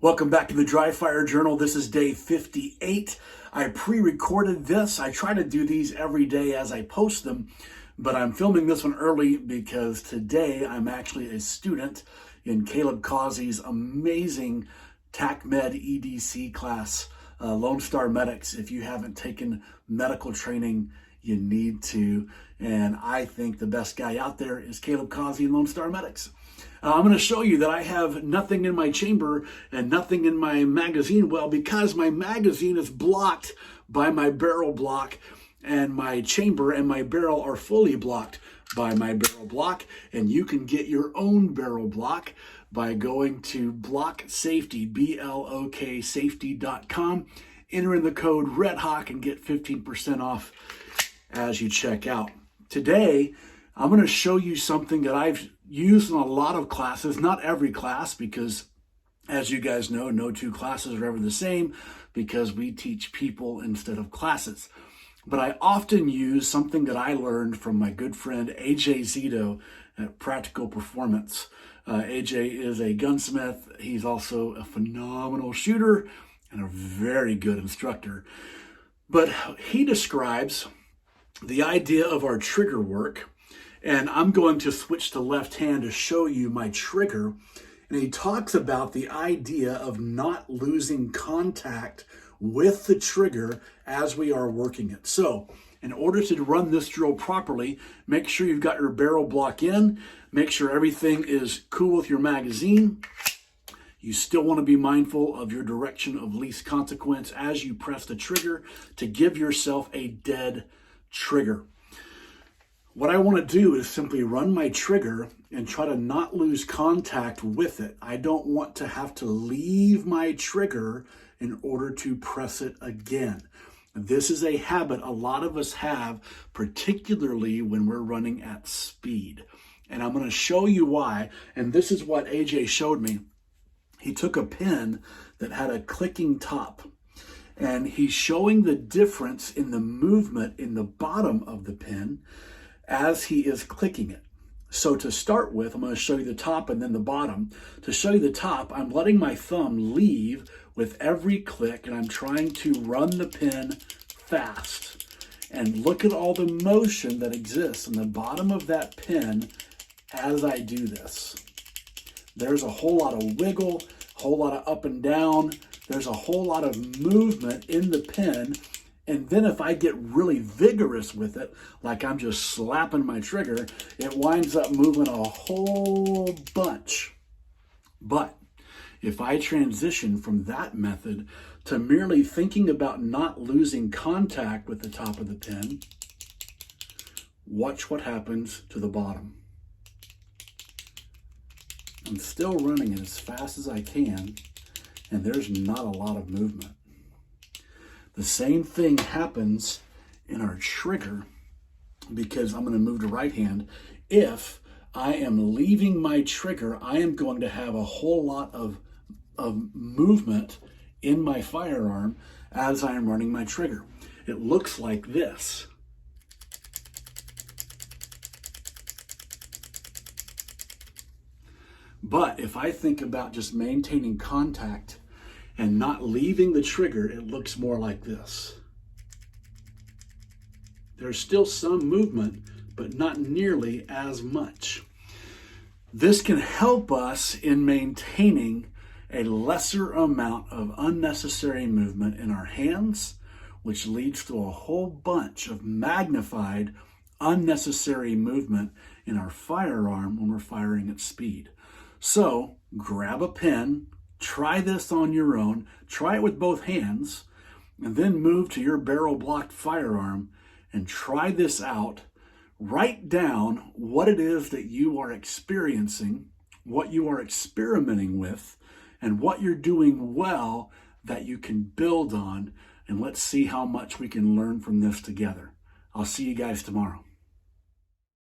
Welcome back to the Dry Fire Journal. This is day 58. I pre-recorded this. I try to do these every day as I post them, but I'm filming this one early because today I'm actually a student in Caleb Causey's amazing TACMed EDC class, Lone Star Medics. If you haven't taken medical training, you need to. And I think the best guy out there is Caleb Causey and Lone Star Medics. I'm going to show you that I have nothing in my chamber and nothing in my magazine well because my magazine is blocked by my barrel block, and my chamber and my barrel are fully blocked by my barrel block. And you can get your own barrel block by going to Block Safety, BLOK safety.com, enter in the code REDHAWK and get 15% off as you check out. Today, I'm going to show you something that I've used in a lot of classes, not every class, because as you guys know, no two classes are ever the same because we teach people instead of classes. But I often use something that I learned from my good friend AJ Zito at Practical Performance. AJ is a gunsmith. He's also a phenomenal shooter and a very good instructor. But he describes the idea of our trigger work. And I'm going to switch to left hand to show you my trigger. And he talks about the idea of not losing contact with the trigger as we are working it. So in order to run this drill properly, make sure you've got your barrel block in. Make sure everything is cool with your magazine. You still want to be mindful of your direction of least consequence as you press the trigger to give yourself a dead trigger. What I want to do is simply run my trigger and try to not lose contact with it. I don't want to have to leave my trigger in order to press it again. This is a habit a lot of us have, particularly when we're running at speed. And I'm going to show you why. And this is what AJ showed me. He took a pin that had a clicking top, and he's showing the difference in the movement in the bottom of the pin as he is clicking it. So to start with, I'm going to show you the top and then the bottom. To show you the top, I'm letting my thumb leave with every click, and I'm trying to run the pin fast. And look at all the motion that exists in the bottom of that pin as I do this. There's a whole lot of wiggle, a whole lot of up and down. There's a whole lot of movement in the pin. And then if I get really vigorous with it, like I'm just slapping my trigger, it winds up moving a whole bunch. But if I transition from that method to merely thinking about not losing contact with the top of the pin, watch what happens to the bottom. I'm still running it as fast as I can, and there's not a lot of movement. The same thing happens in our trigger, because I'm going to move to right hand. If I am leaving my trigger, I am going to have a whole lot of movement in my firearm as I am running my trigger. It looks like this. But if I think about just maintaining contact and not leaving the trigger, it looks more like this. There's still some movement, but not nearly as much. This can help us in maintaining a lesser amount of unnecessary movement in our hands, which leads to a whole bunch of magnified unnecessary movement in our firearm when we're firing at speed. So grab a pen, try this on your own, try it with both hands, and then move to your barrel blocked firearm and try this out. Write down what it is that you are experiencing, what you are experimenting with, and what you're doing well that you can build on. And let's see how much we can learn from this together. I'll see you guys tomorrow.